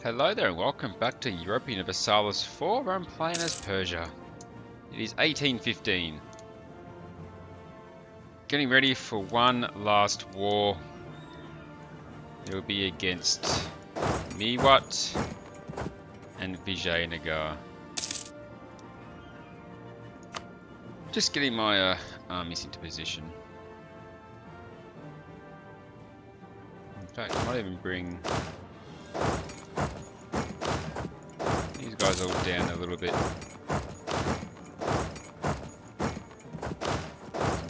Hello there and welcome back to Europa Universalis 4, where I'm playing as Persia. It is 1815. Getting ready for one last war. It will be against Mewat and Vijayanagar. Just getting my armies into position. In fact, I might even bring these guys all down a little bit.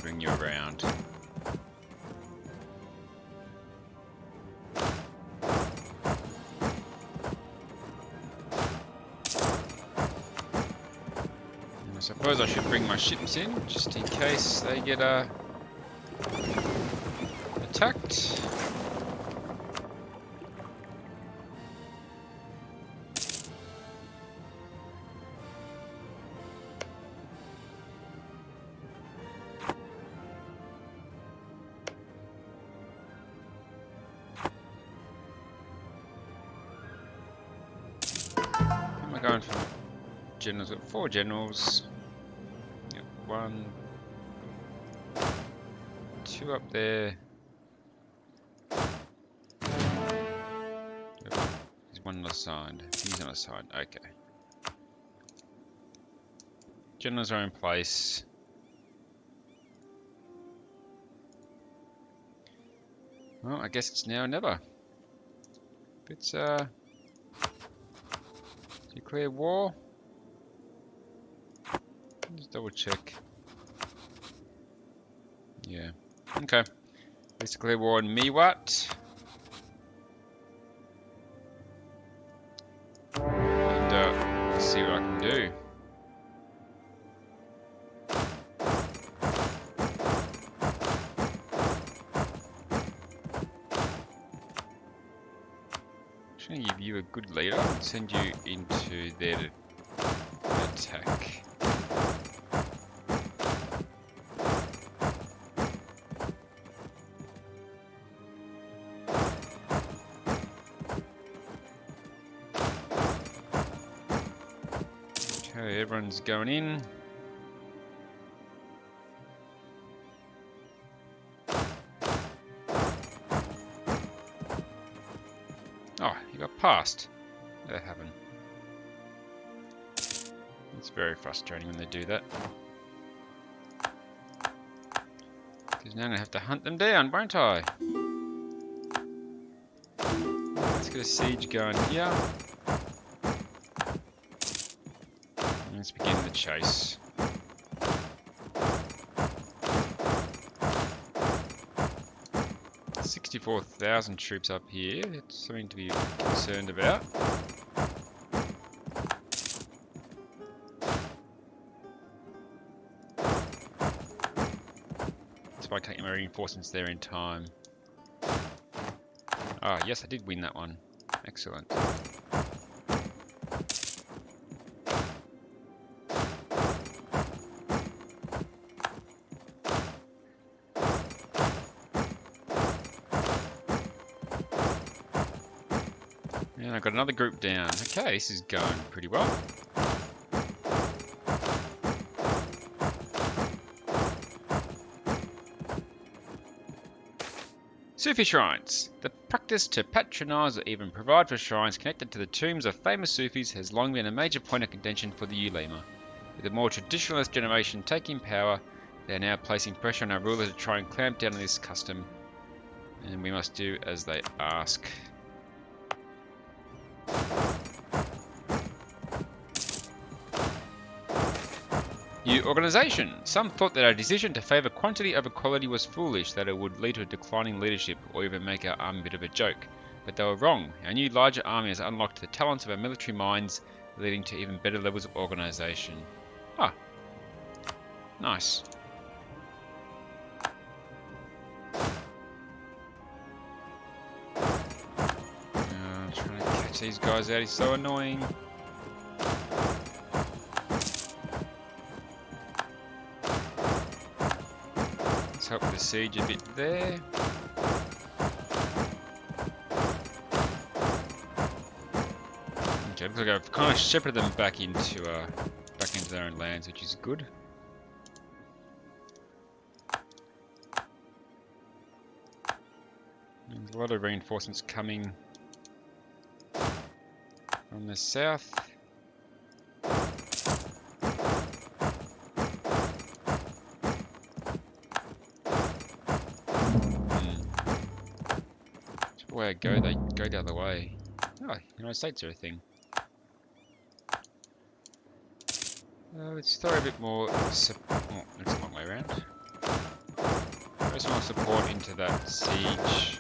Bring you around. And I suppose I should bring my ships in, just in case they get attacked. Going from generals, got 4 generals. Yep, 1, 2 up there. Yep. There's one not assigned. He's not assigned. Okay. Generals are in place. Well, I guess it's now or never. If it's declare war. Just double check. Yeah. Okay. Let's declare war on Mewat. And let's see what I can do. I'm going to give you a good leader and send you into there to attack. Okay, everyone's going in. Oh, you got passed. That happened. It's very frustrating when they do that. Because now I'm going to have to hunt them down, won't I? Let's get a siege going here. And let's begin the chase. $64,000 troops up here. It's something to be concerned about. That's why I can't get my reinforcements there in time. Ah, yes, I did win that one. Excellent. And I've got another group down. Okay, this is going pretty well. Sufi shrines. The practice to patronise or even provide for shrines connected to the tombs of famous Sufis has long been a major point of contention for the ulema. With the more traditionalist generation taking power, they are now placing pressure on our rulers to try and clamp down on this custom, and we must do as they ask. New organisation. Some thought that our decision to favour quantity over quality was foolish, that it would lead to a declining leadership or even make our army a bit of a joke. But they were wrong. Our new larger army has unlocked the talents of our military minds, leading to even better levels of organisation. Ah, nice. Trying to catch these guys out is so annoying. Help the siege a bit there. Okay, looks like I've kind of shepherded them back into their own lands, which is good. There's a lot of reinforcements coming from the south. Which way I go, they go the other way. Oh, United States are a thing. Let's throw a bit more support. Oh, that's a long way around. Throw some more support into that siege.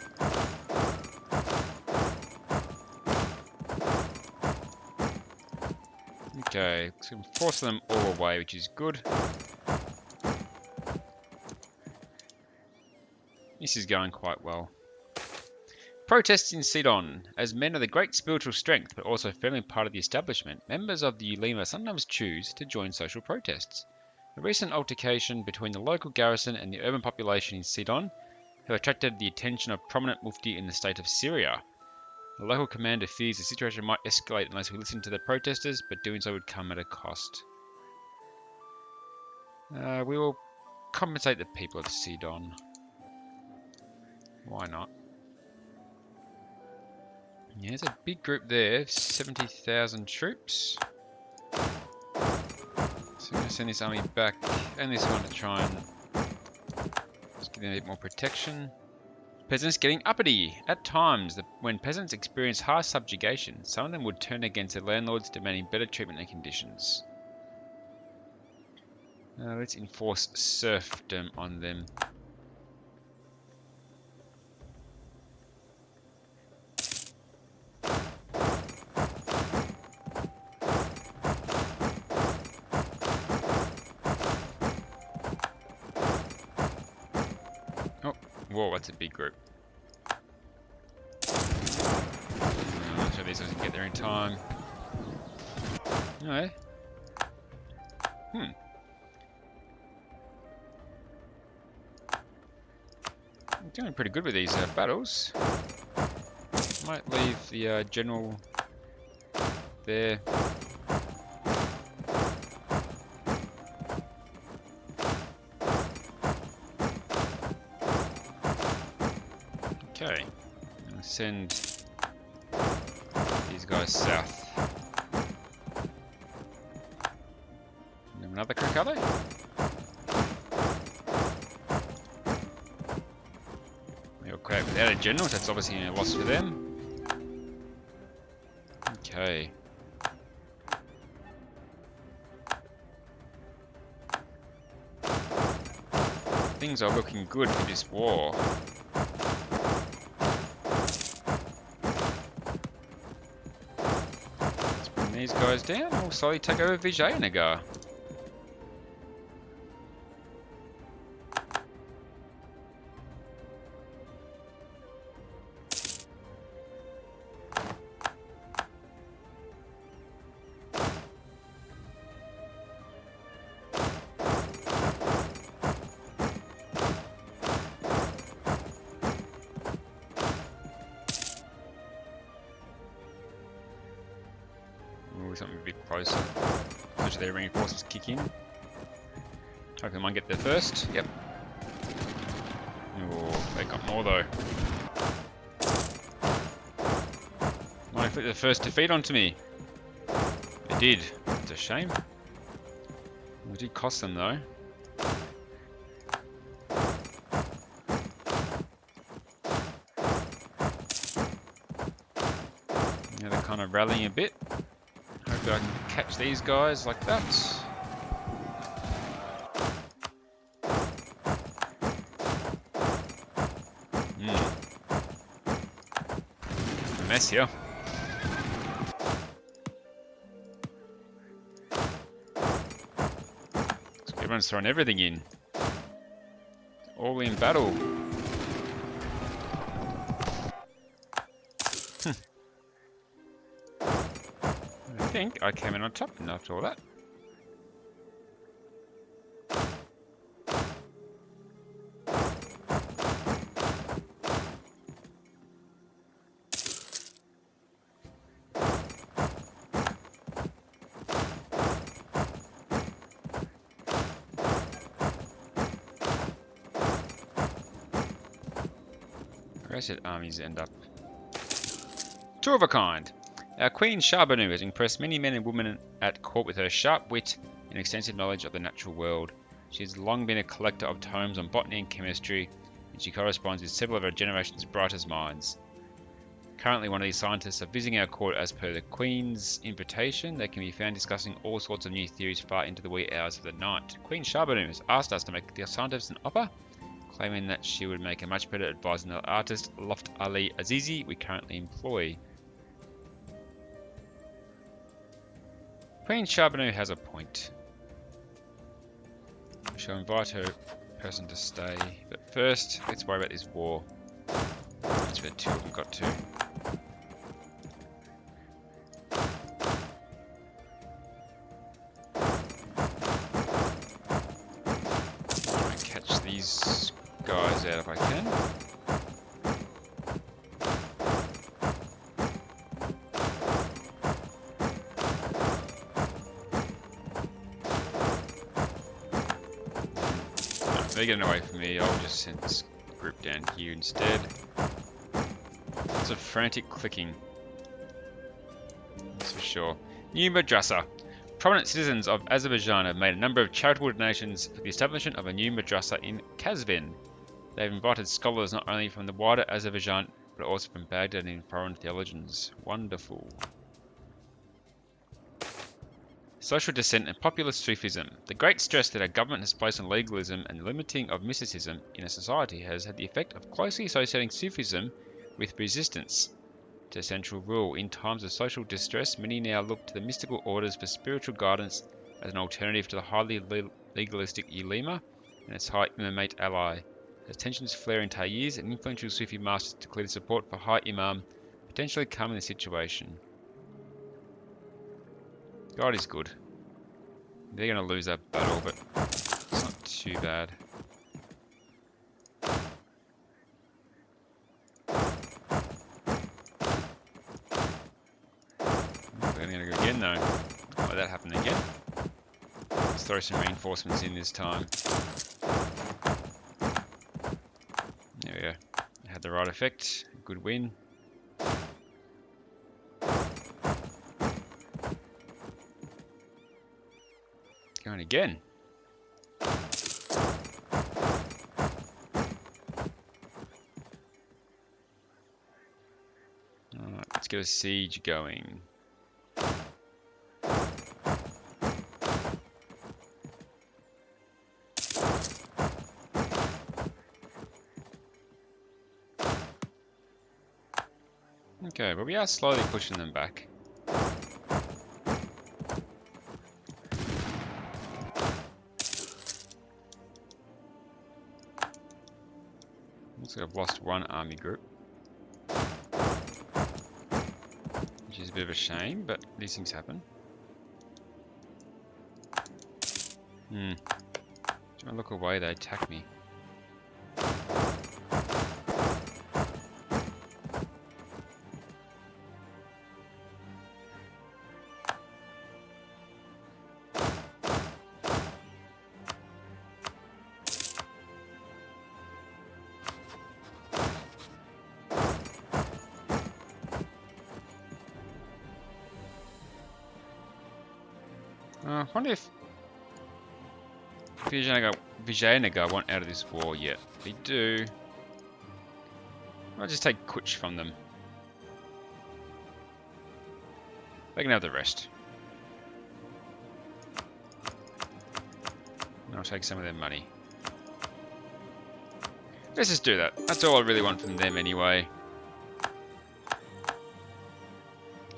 Okay, so I'm forcing them all away, which is good. This is going quite well. Protests in Sidon. As men of the great spiritual strength, but also firmly part of the establishment, members of the Ulema sometimes choose to join social protests. A recent altercation between the local garrison and the urban population in Sidon have attracted the attention of prominent mufti in the state of Syria. The local commander fears the situation might escalate unless we listen to the protesters, but doing so would come at a cost. We will compensate the people of Sidon. Why not? Yeah, there's a big group there, 70,000 troops. So I'm going to send this army back and this one to try and just give them a bit more protection. Peasants getting uppity. At times, when peasants experience harsh subjugation, some of them would turn against their landlords, demanding better treatment and conditions. Let's enforce serfdom on them. Whoa, that's a big group. I'm not sure these guys can get there in time. No. I'm doing pretty good with these battles. Might leave the general there. Okay, I'm gonna send these guys south. Another crick, are they? They're okay without a general, so that's obviously a loss for them. Okay. Things are looking good for this war. These guys down, we'll slowly take over Vijayanagar. Something a bit closer. Especially their reinforcements kick in. Hopefully mine get there first. Yep. Oh, they got more though. Might inflict the first defeat onto me. They did. It's a shame. It did cost them though. Now they're kind of rallying a bit. Hopefully I can catch these guys like that. A mess here. Everyone's throwing everything in. All in battle. I think I came in on top after all that. Where did armies end up? Two of a kind. Our Queen Sharbanu has impressed many men and women at court with her sharp wit and extensive knowledge of the natural world. She has long been a collector of tomes on botany and chemistry, and she corresponds with several of her generation's brightest minds. Currently, one of these scientists are visiting our court as per the Queen's invitation. They can be found discussing all sorts of new theories far into the wee hours of the night. Queen Sharbanu has asked us to make the scientists an offer, claiming that she would make a much better advisor than the artist Loft Ali Azizi we currently employ. Queen Sharbanu has a point. We shall invite her person to stay, but first, let's worry about this war. That's where two of them got to. Try and catch these guys out if I can. They're getting away from me. I'll just send this group down here instead. Lots of frantic clicking. That's for sure. New madrasa. Prominent citizens of Azerbaijan have made a number of charitable donations for the establishment of a new madrasa in Kazvin. They've invited scholars not only from the wider Azerbaijan, but also from Baghdad and foreign theologians. Wonderful. Social dissent and popular Sufism. The great stress that our government has placed on legalism and the limiting of mysticism in a society has had the effect of closely associating Sufism with resistance to central rule. In times of social distress, many now look to the mystical orders for spiritual guidance as an alternative to the highly legalistic ulema and its high imamate ally. As tensions flare in Taiz, an influential Sufi master declared support for High Imam, potentially calming the situation. God is good. They're going to lose that battle, but it's not too bad. They're going to go again though. Don't let that happen again. Let's throw some reinforcements in this time. There we go. Had the right effect. Good win. Going again. Alright, let's get a siege going. Okay, but we are slowly pushing them back. Looks like I've lost one army group, which is a bit of a shame, but these things happen. When I look away, they attack me. I wonder if Vijayanagar want out of this war yet. If they do, I'll just take Kuch from them. They can have the rest. And I'll take some of their money. Let's just do that. That's all I really want from them anyway.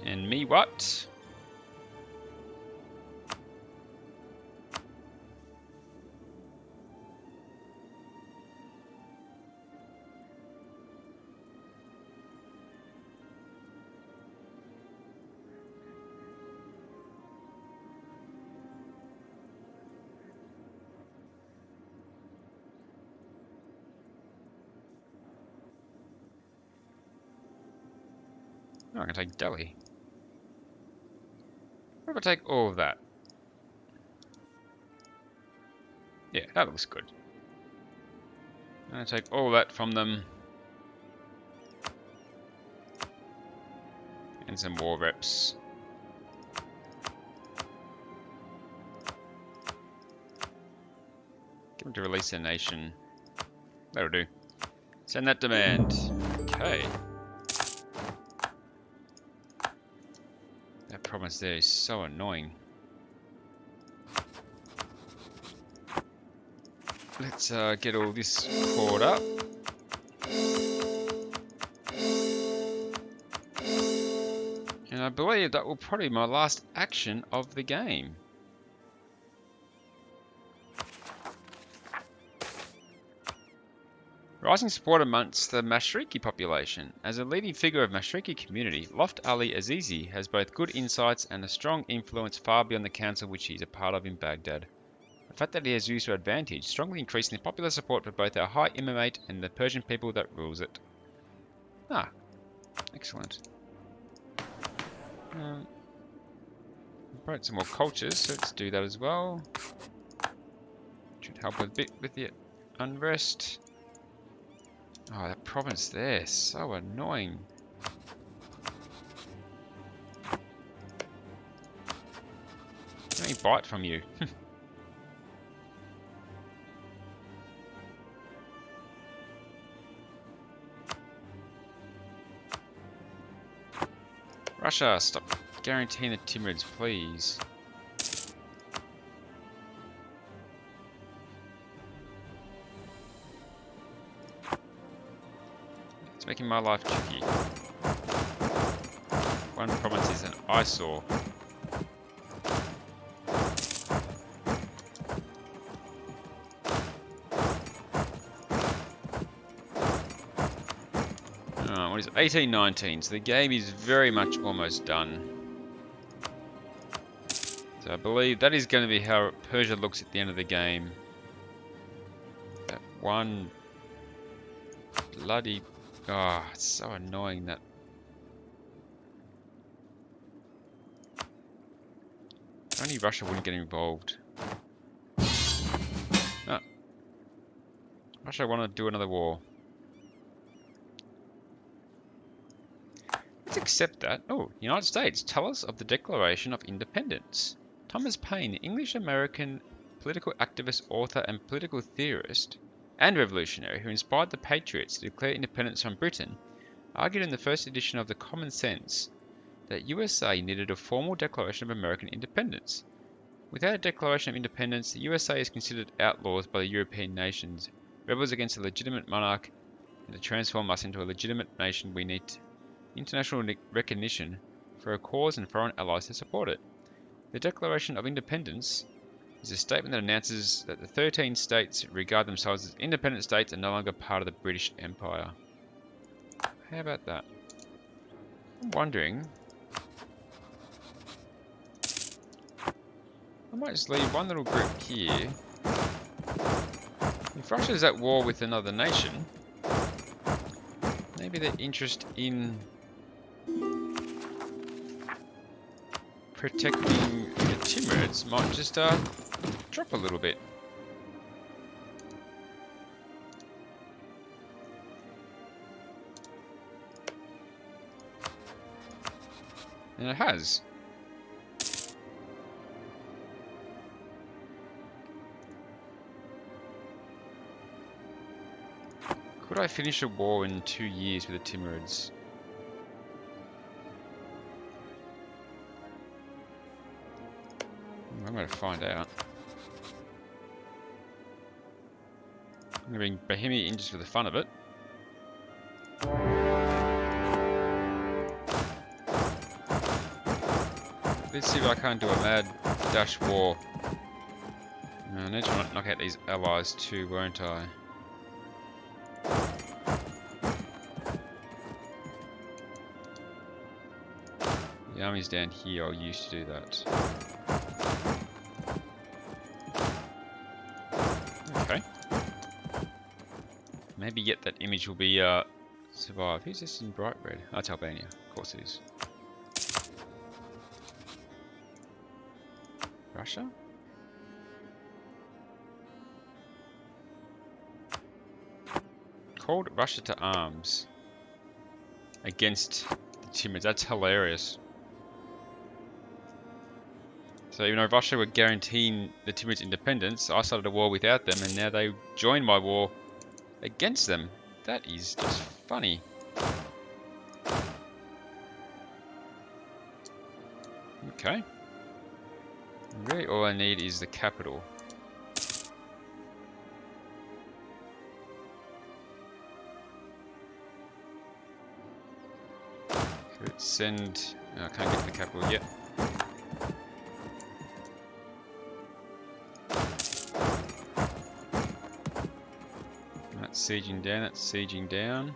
And me what? Oh, I can take Delhi. What if I take all of that? Yeah, that looks good. I'm going to take all that from them. And some war reps. Get them to release their nation. That'll do. Send that demand. Okay. That province there is so annoying. Let's get all this caught up. And I believe that will probably be my last action of the game. Rising support amongst the Mashriki population. As a leading figure of Mashriki community, Loft Ali Azizi has both good insights and a strong influence far beyond the council which he is a part of in Baghdad. The fact that he has used to advantage, strongly increasing the popular support for both our High Imamate and the Persian people that rules it. Ah, excellent. Promote some more cultures, so let's do that as well. Should help a bit with the unrest. Oh, that province there, so annoying. Let me bite from you. Russia, stop guaranteeing the Timurids, please. It's making my life tricky. One province is an eyesore. What is it? 1819, so the game is very much almost done. So I believe that is going to be how Persia looks at the end of the game. That one bloody... Oh, it's so annoying that... Only Russia wouldn't get involved. No. Russia want to do another war. Let's accept that. Oh, United States, tell us of the Declaration of Independence. Thomas Paine, English-American political activist, author, and political theorist, and revolutionary who inspired the Patriots to declare independence from Britain, argued in the first edition of the Common Sense that USA needed a formal declaration of American independence. Without a declaration of independence, the USA is considered outlaws by the European nations, rebels against a legitimate monarch, and to transform us into a legitimate nation we need international recognition for a cause and foreign allies to support it. The Declaration of Independence is a statement that announces that the 13 states regard themselves as independent states and no longer part of the British Empire. How about that? I'm wondering... I might just leave one little group here. If Russia's at war with another nation, maybe their interest in protecting the Timurids might just drop a little bit. And it has. Could I finish a war in 2 years with the Timurids? I'm going to find out. I'm going to bring Bohemia in just for the fun of it. Let's see if I can't do a mad dash war. I need to knock out these allies too, won't I? The army's down here, I'll use to do that. Okay. Maybe yet that image will be survive. Who's this in bright red? Oh, it's Albania. Of course it is. Russia? Called Russia to arms against the Timids. That's hilarious. So even though Russia were guaranteeing the Timids independence, I started a war without them, and now they joined my war against them. That is just funny. Okay. Really all I need is the capital. Could send... No, I can't get to the capital yet. That's sieging down, that's sieging down.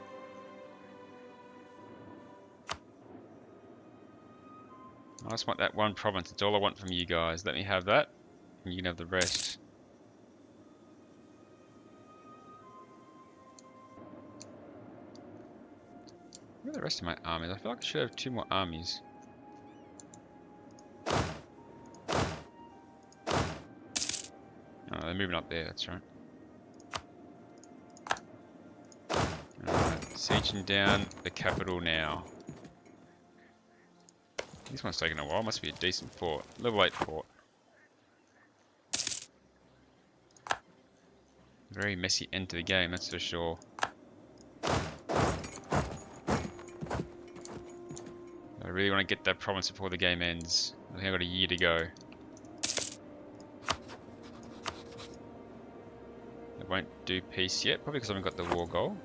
I just want that one province, that's all I want from you guys. Let me have that, and you can have the rest. Where are the rest of my armies? I feel like I should have 2 more armies. Oh, they're moving up there, that's right. Alright, sieging down the capital now. This one's taking a while, must be a decent fort. Level 8 fort. Very messy end to the game, that's for sure. I really want to get that province before the game ends. I think I've got a year to go. I won't do peace yet, probably because I haven't got the war goal.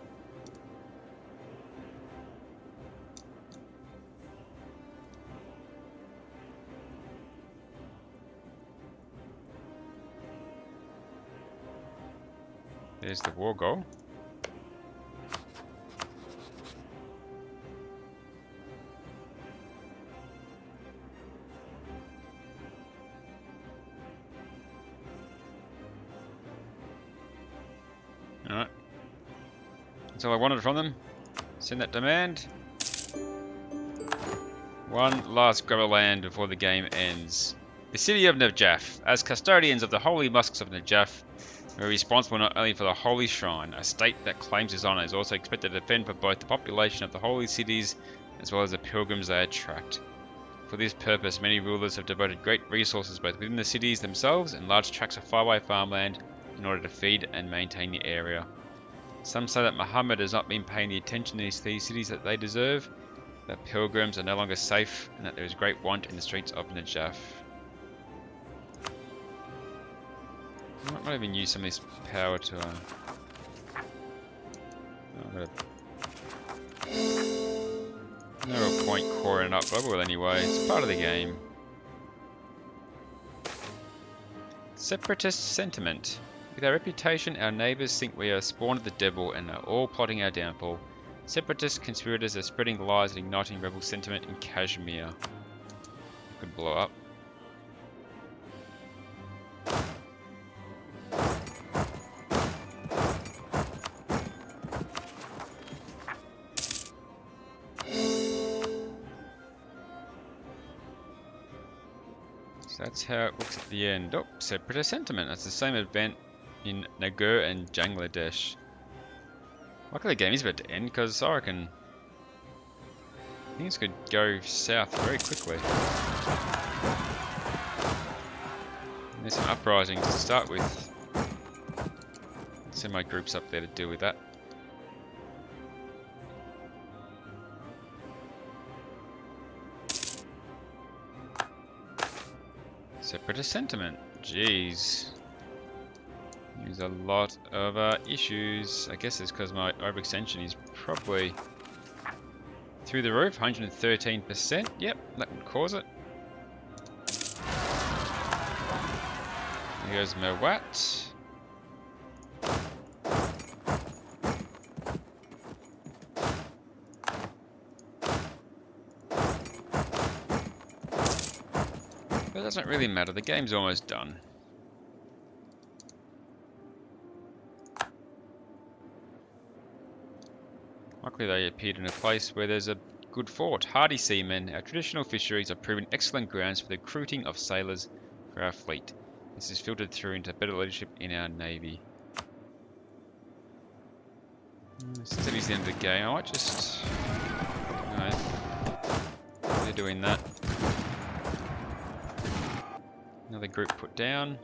There's the war goal. Alright. That's all I wanted from them. Send that demand. One last grab of land before the game ends. The city of Najaf. As custodians of the holy mosques of Najaf, we are responsible not only for the holy shrine, a state that claims its honour is also expected to defend for both the population of the holy cities as well as the pilgrims they attract. For this purpose, many rulers have devoted great resources both within the cities themselves and large tracts of faraway farmland in order to feed and maintain the area. Some say that Muhammad has not been paying the attention to these cities that they deserve, that pilgrims are no longer safe, and that there is great want in the streets of Najaf. I might even use some of this power to... No real point coring up, but I will anyway. It's part of the game. Separatist sentiment. With our reputation, our neighbours think we are spawn of the devil and are all plotting our downfall. Separatist conspirators are spreading lies and igniting rebel sentiment in Kashmir. Could blow up. So that's how it looks at the end. Oh, separatist sentiment. That's the same event in Nagar and Bangladesh. Luckily the game is about to end because I reckon things could go south very quickly. And there's some uprisings to start with. I'll send my groups up there to deal with that. Separatist sentiment. Jeez. There's a lot of issues. I guess it's because my overextension is probably through the roof. 113%. Yep, that would cause it. There goes Mewat. But it doesn't really matter. The game's almost done. Luckily they appeared in a place where there's a good fort. Hardy seamen, our traditional fisheries are proven excellent grounds for the recruiting of sailors for our fleet. This is filtered through into better leadership in our navy. Since it is the end of the game, I might just... No. they're doing that. Another group put down.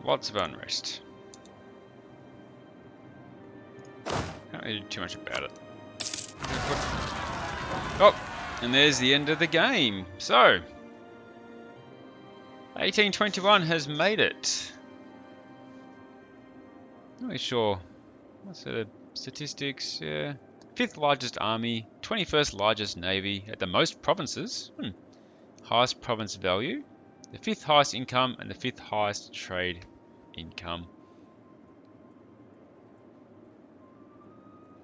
Lots of unrest. Can't really do too much about it. Oh, and there's the end of the game. So, 1821 has made it. Not really sure. What's the statistics? Yeah. 5th largest army, 21st largest navy, at the most provinces. Highest province value, the 5th highest income, and the 5th highest trade income.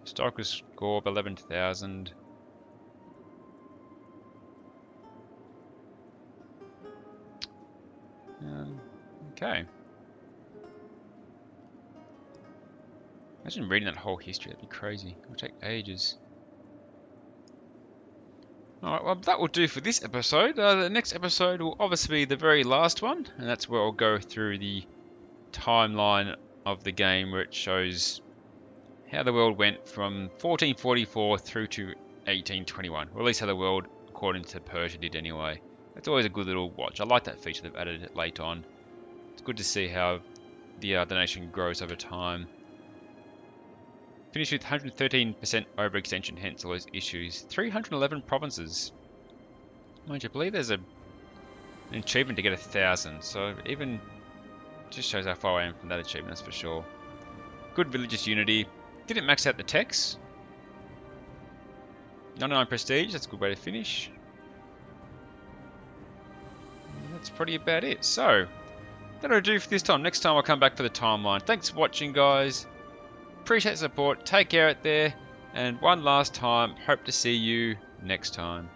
Historical score of 11,000. Okay. Imagine reading that whole history, that'd be crazy. It would take ages. Alright, well that will do for this episode. The next episode will obviously be the very last one, and that's where I'll go through the timeline of the game where it shows how the world went from 1444 through to 1821. Or at least how the world, according to Persia, did anyway. It's always a good little watch. I like that feature they've added it late on. It's good to see how the nation grows over time. Finished with 113% overextension, hence all those issues. 311 provinces. Mind you, I believe there's an achievement to get 1,000, so even just shows how far I am from that achievement, that's for sure. Good religious unity. Didn't max out the techs. 99 prestige, that's a good way to finish. And that's probably about it. So, that'll do for this time. Next time I'll come back for the timeline. Thanks for watching, guys. Appreciate the support. Take care out there. And one last time, hope to see you next time.